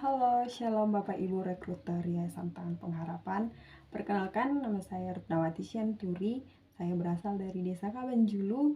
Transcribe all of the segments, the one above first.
Halo, shalom Bapak Ibu Rekruter Yayasan Tangan Pengharapan. Perkenalkan, nama saya Retnawati Syanturi. Saya berasal dari Desa Kabanjulu,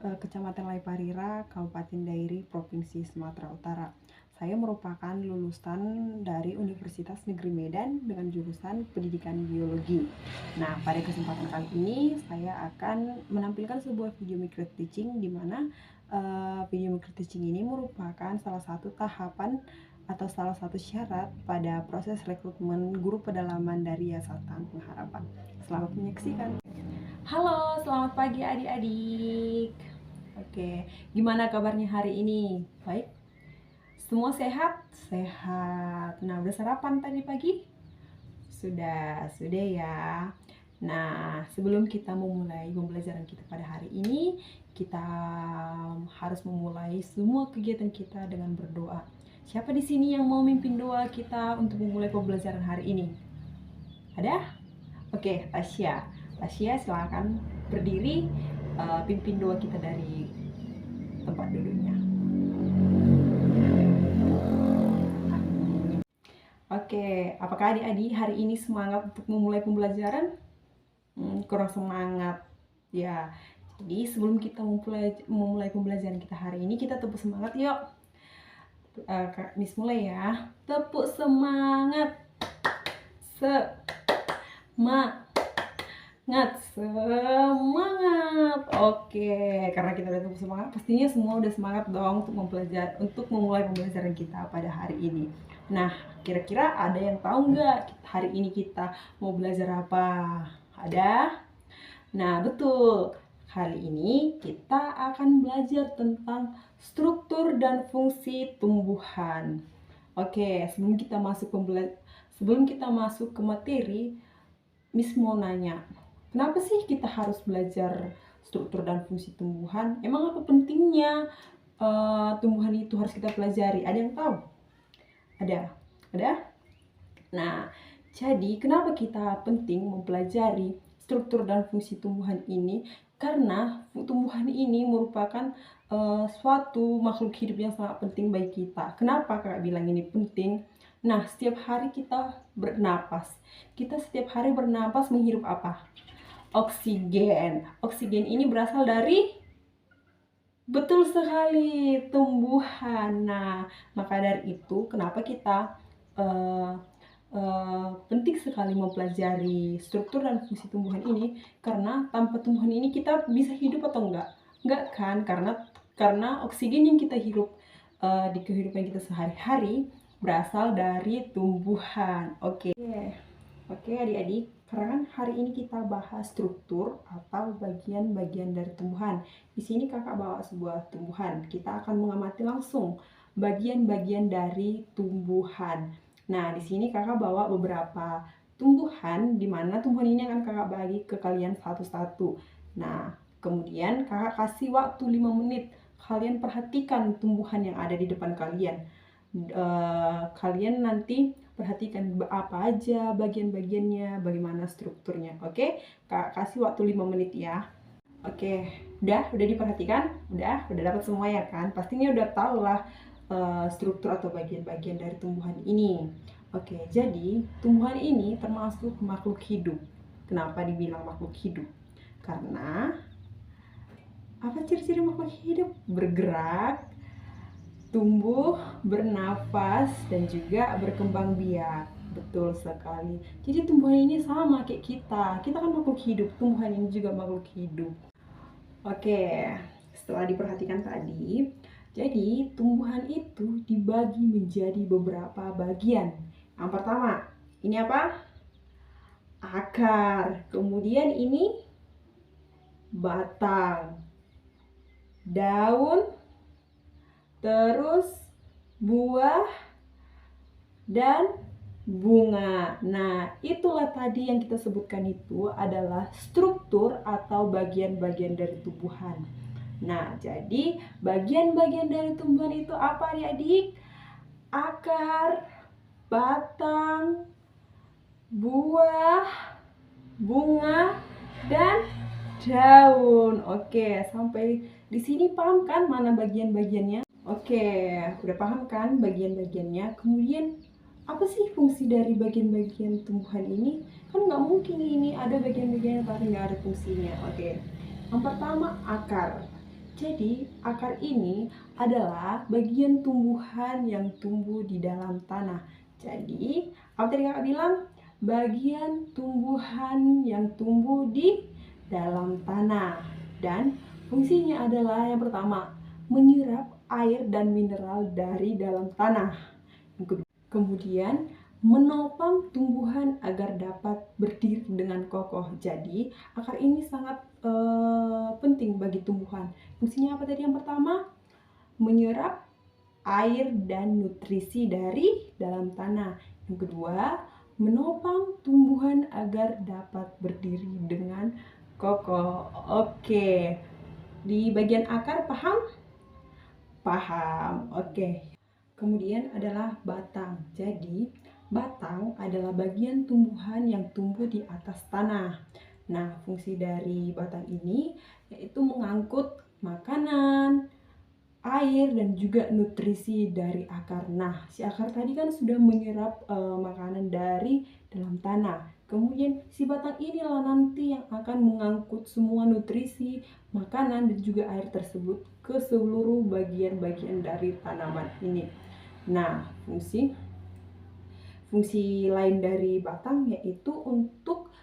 Kecamatan Laiparira, Kabupaten Dairi, Provinsi Sumatera Utara. Saya merupakan lulusan dari Universitas Negeri Medan dengan jurusan Pendidikan Biologi. Nah, pada kesempatan kali ini saya akan menampilkan sebuah video micro teaching di mana video micro teaching ini merupakan salah satu tahapan atau salah satu syarat pada proses rekrutmen guru pedalaman dari Yayasan Tangan Pengharapan. Selamat menyaksikan. Halo, selamat pagi adik-adik. Oke, gimana kabarnya hari ini? Baik? Semua sehat? Sehat. Nah, udah sarapan tadi pagi? Sudah ya. Nah, sebelum kita memulai pembelajaran kita pada hari ini, kita harus memulai semua kegiatan kita dengan berdoa. Siapa di sini yang mau mimpin doa kita untuk memulai pembelajaran hari ini? Ada? Oke, Tasya. Tasya, silakan berdiri, pimpin doa kita dari tempat duduknya. Oke, apakah adik-adik hari ini semangat untuk memulai pembelajaran? Kurang semangat ya. Jadi sebelum kita memulai pembelajaran kita hari ini, kita tepuk semangat yuk. Kak Miss mulai ya. Tepuk semangat. Semangat. Oke, karena kita udah tepuk semangat, pastinya semua udah semangat dong untuk memulai pembelajaran kita pada hari ini. Nah, kira-kira ada yang tahu nggak hari ini kita mau belajar apa? Ada? Nah, betul. Kali ini kita akan belajar tentang struktur dan fungsi tumbuhan. Oke, sebelum kita masuk ke materi, Miss mau nanya, kenapa sih kita harus belajar struktur dan fungsi tumbuhan? Emang apa pentingnya tumbuhan itu harus kita pelajari? Ada yang tahu? Ada? Nah, jadi kenapa kita penting mempelajari struktur dan fungsi tumbuhan ini? Karena tumbuhan ini merupakan suatu makhluk hidup yang sangat penting bagi kita. Kenapa kakak bilang ini penting? Nah, setiap hari kita bernapas. Kita setiap hari bernapas menghirup apa? Oksigen. Oksigen ini berasal dari, betul sekali, tumbuhan. Nah, maka dari itu kenapa kita penting sekali mempelajari struktur dan fungsi tumbuhan ini, karena tanpa tumbuhan ini kita bisa hidup atau enggak kan, karena oksigen yang kita hirup di kehidupan kita sehari-hari berasal dari tumbuhan. Oke adik-adik, karena kan hari ini kita bahas struktur atau bagian-bagian dari tumbuhan. Di sini kakak bawa sebuah tumbuhan, kita akan mengamati langsung bagian-bagian dari tumbuhan. Nah, di sini kakak bawa beberapa tumbuhan, di mana tumbuhan ini akan kakak bagi ke kalian satu-satu. Nah, kemudian kakak kasih waktu 5 menit. Kalian perhatikan tumbuhan yang ada di depan kalian. Kalian nanti perhatikan apa aja bagian-bagiannya, bagaimana strukturnya. Oke, kakak kasih waktu 5 menit ya. Oke, udah diperhatikan? Udah dapat semua ya kan? Pastinya udah tahu lah struktur atau bagian-bagian dari tumbuhan ini. Oke, jadi tumbuhan ini termasuk makhluk hidup. Kenapa dibilang makhluk hidup? Karena apa ciri-ciri makhluk hidup? Bergerak, tumbuh, bernafas, dan juga berkembang biak. Betul sekali. Jadi tumbuhan ini sama kayak kita. Kita kan makhluk hidup, tumbuhan ini juga makhluk hidup. Oke, setelah diperhatikan tadi, jadi tumbuhan itu dibagi menjadi beberapa bagian. Yang pertama, ini apa? Akar. Kemudian ini batang, daun, terus buah, dan bunga. Nah, itulah tadi yang kita sebutkan itu adalah struktur atau bagian-bagian dari tumbuhan. Nah, jadi bagian-bagian dari tumbuhan itu apa adik-adik? Akar, batang, buah, bunga, dan daun. Oke, sampai di sini paham kan mana bagian-bagiannya? Oke, udah paham kan bagian-bagiannya? Kemudian apa sih fungsi dari bagian-bagian tumbuhan ini? Kan nggak mungkin ini ada bagian-bagian tapi nggak ada fungsinya. Oke, yang pertama akar. Jadi akar ini adalah bagian tumbuhan yang tumbuh di dalam tanah. Jadi apa tadi kakak bilang? Bagian tumbuhan yang tumbuh di dalam tanah. Dan fungsinya adalah yang pertama, menyerap air dan mineral dari dalam tanah. Kemudian menopang tumbuhan agar dapat berdiri dengan kokoh. Jadi akar ini sangat penting bagi tumbuhan. Fungsinya apa tadi yang pertama? Menyerap air dan nutrisi dari dalam tanah. Yang kedua, menopang tumbuhan agar dapat berdiri dengan kokoh. Oke, di bagian akar paham? Paham. Oke. Kemudian adalah batang. Jadi, batang adalah bagian tumbuhan yang tumbuh di atas tanah. Nah, fungsi dari batang ini yaitu mengangkut makanan, air, dan juga nutrisi dari akar. Nah, si akar tadi kan sudah menyerap makanan dari dalam tanah. Kemudian si batang inilah nanti yang akan mengangkut semua nutrisi, makanan, dan juga air tersebut ke seluruh bagian-bagian dari tanaman ini. Nah, fungsi lain dari batang yaitu untuk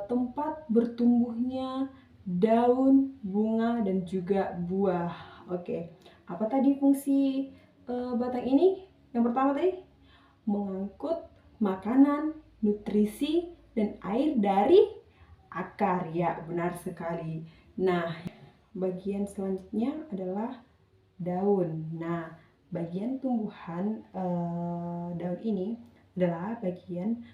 tempat bertumbuhnya daun, bunga, dan juga buah. Oke, apa tadi fungsi batang ini? Yang pertama tadi mengangkut makanan, nutrisi, dan air dari akar. Ya, benar sekali. Nah, bagian selanjutnya adalah daun. Nah, bagian tumbuhan daun ini adalah bagian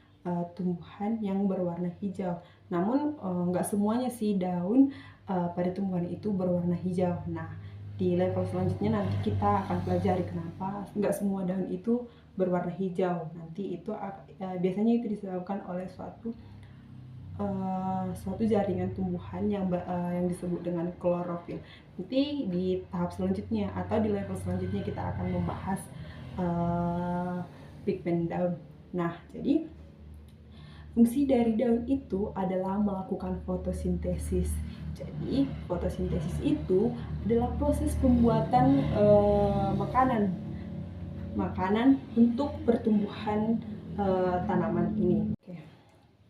tumbuhan yang berwarna hijau. Namun nggak semuanya sih daun pada tumbuhan itu berwarna hijau. Nah, di level selanjutnya nanti kita akan pelajari kenapa nggak semua daun itu berwarna hijau. Nanti itu biasanya itu disebabkan oleh suatu jaringan tumbuhan yang disebut dengan klorofil. Nanti di tahap selanjutnya atau di level selanjutnya kita akan membahas pigmen daun. Nah, jadi fungsi dari daun itu adalah melakukan fotosintesis. Jadi fotosintesis itu adalah proses pembuatan makanan untuk pertumbuhan tanaman ini.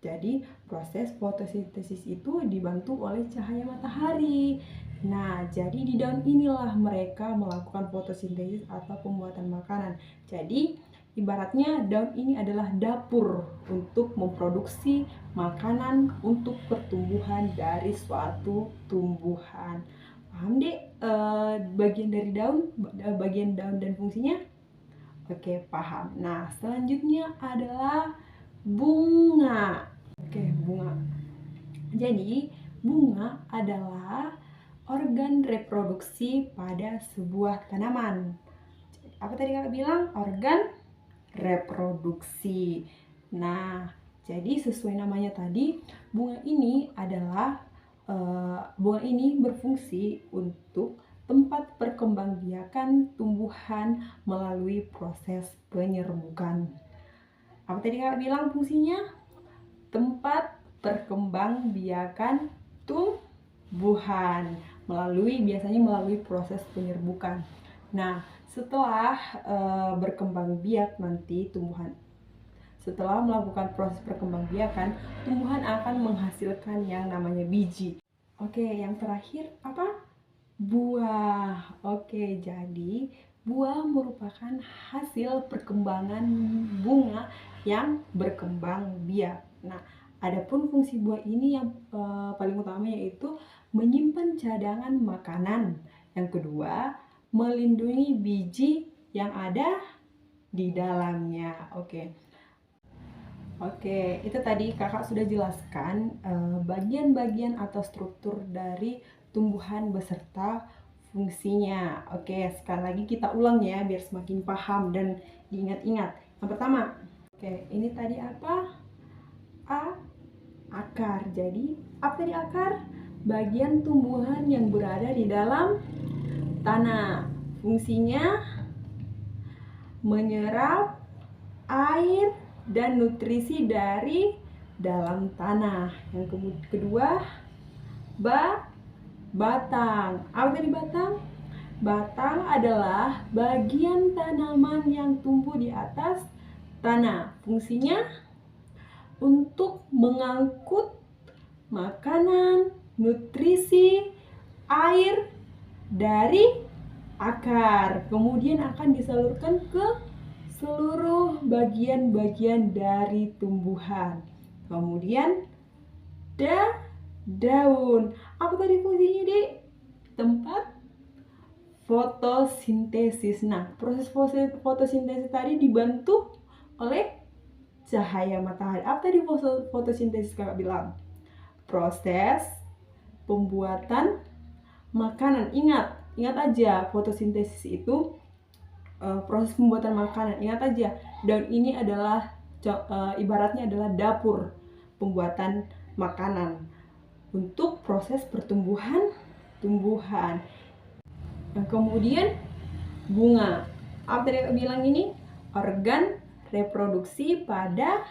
Jadi proses fotosintesis itu dibantu oleh cahaya matahari. Nah, jadi di daun inilah mereka melakukan fotosintesis atau pembuatan makanan. Jadi ibaratnya daun ini adalah dapur untuk memproduksi makanan untuk pertumbuhan dari suatu tumbuhan. Paham dek bagian dari daun, bagian daun dan fungsinya? Oke, paham. Nah, selanjutnya adalah bunga. Oke, bunga. Jadi, bunga adalah organ reproduksi pada sebuah tanaman. Apa tadi kakak bilang? Organ reproduksi. Nah, jadi sesuai namanya tadi, bunga ini berfungsi untuk tempat perkembangbiakan tumbuhan melalui proses penyerbukan. Apa tadi kakak bilang fungsinya? Tempat perkembangbiakan tumbuhan biasanya melalui proses penyerbukan. Nah, setelah berkembang biak nanti setelah melakukan proses perkembangbiakan, tumbuhan akan menghasilkan yang namanya biji. Oke, yang terakhir apa? Buah. Oke, jadi buah merupakan hasil perkembangan bunga yang berkembang biak. Nah, adapun fungsi buah ini yang paling utama yaitu menyimpan cadangan makanan. Yang kedua, melindungi biji yang ada di dalamnya. Oke, itu tadi kakak sudah jelaskan bagian-bagian atau struktur dari tumbuhan beserta fungsinya. Oke, sekali lagi kita ulang ya biar semakin paham dan diingat-ingat. Yang pertama, oke, ini tadi apa? Akar. Jadi, apa tadi akar? Bagian tumbuhan yang berada di dalam tanah. Fungsinya menyerap air dan nutrisi dari dalam tanah. Yang kedua, batang. Apa tadi batang? Batang adalah bagian tanaman yang tumbuh di atas tanah. Fungsinya untuk mengangkut makanan, nutrisi, air dari akar. Kemudian akan disalurkan ke seluruh bagian-bagian dari tumbuhan. Kemudian daun. Apa tadi fungsinya, Dek? Tempat fotosintesis. Nah, proses fotosintesis tadi dibantu oleh cahaya matahari. Apa tadi fotosintesis kakak bilang? Proses pembuatan makanan. Ingat aja, fotosintesis itu proses pembuatan makanan. Ingat aja, daun ini adalah ibaratnya adalah dapur pembuatan makanan untuk proses pertumbuhan tumbuhan. Yang kemudian bunga. Apa tadi aku bilang ini? Organ reproduksi pada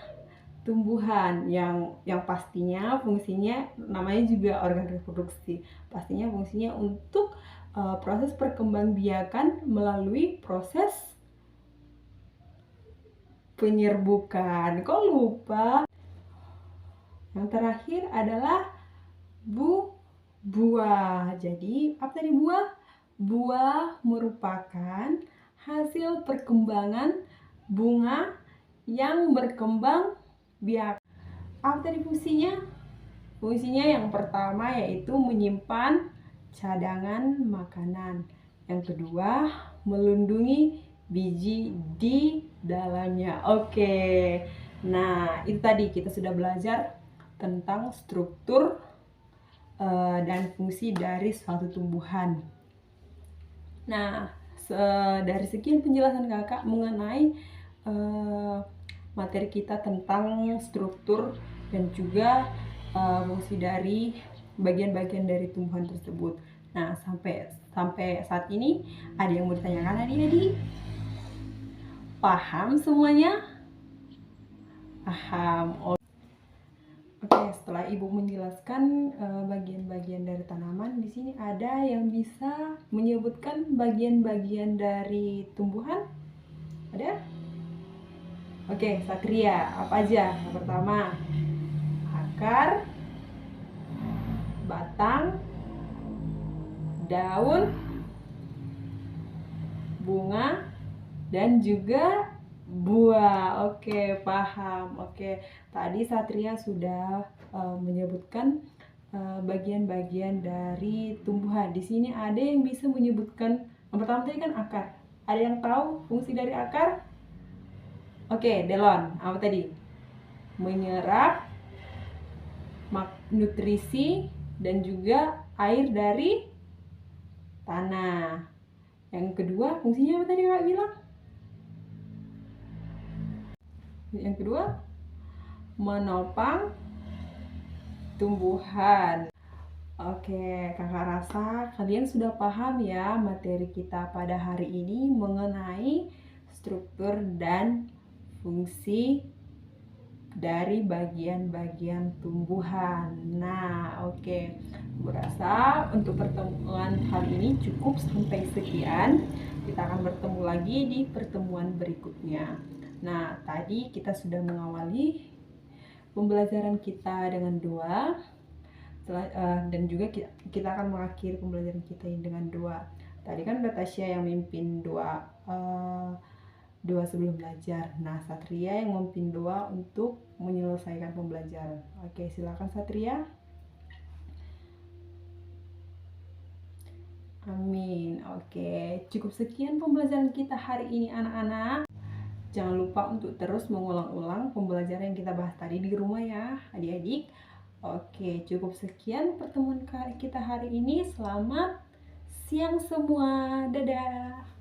tumbuhan yang pastinya fungsinya namanya juga organ reproduksi. Pastinya fungsinya untuk proses perkembangbiakan melalui proses penyerbukan. Kok lupa? Yang terakhir adalah buah. Jadi apa tadi buah? Buah merupakan hasil perkembangan bunga yang berkembang biak. Apa tadi fungsinya? Fungsinya yang pertama yaitu menyimpan cadangan makanan. Yang kedua, melindungi biji di dalamnya. Oke. Nah, itu tadi kita sudah belajar tentang struktur dan fungsi dari suatu tumbuhan. Nah, dari sekian penjelasan kakak mengenai materi kita tentang struktur dan juga fungsi dari bagian-bagian dari tumbuhan tersebut. Nah, sampai saat ini ada yang mau ditanyakan adik-adik? Paham semuanya? Paham. Oke, setelah ibu menjelaskan bagian-bagian dari tanaman, di sini ada yang bisa menyebutkan bagian-bagian dari tumbuhan? Ada? Oke, Satria, apa aja? Yang pertama, akar, batang, daun, bunga, dan juga buah. Oke, paham. Oke, tadi Satria sudah menyebutkan bagian-bagian dari tumbuhan. Di sini ada yang bisa menyebutkan, yang pertama tadi kan akar. Ada yang tahu fungsi dari akar? Oke, Delon, apa tadi? Menyerap nutrisi dan juga air dari tanah. Yang kedua, fungsinya apa tadi Kak bilang? Yang kedua, menopang tumbuhan. Oke, kakak rasa kalian sudah paham ya materi kita pada hari ini mengenai struktur dan fungsi dari bagian-bagian tumbuhan. Nah, oke. Berasa untuk pertemuan kali ini cukup sampai sekian. Kita akan bertemu lagi di pertemuan berikutnya. Nah, tadi kita sudah mengawali pembelajaran kita dengan doa. Dan juga kita akan mengakhiri pembelajaran kita dengan doa. Tadi kan udah Tasya yang mimpin doa sebelum belajar. Nah, Satria yang memimpin doa untuk menyelesaikan pembelajaran. Oke, silakan Satria. Amin. Oke, cukup sekian pembelajaran kita hari ini anak-anak. Jangan lupa untuk terus mengulang-ulang pembelajaran yang kita bahas tadi di rumah ya, adik-adik. Oke, cukup sekian pertemuan kita hari ini. Selamat siang semua. Dadah.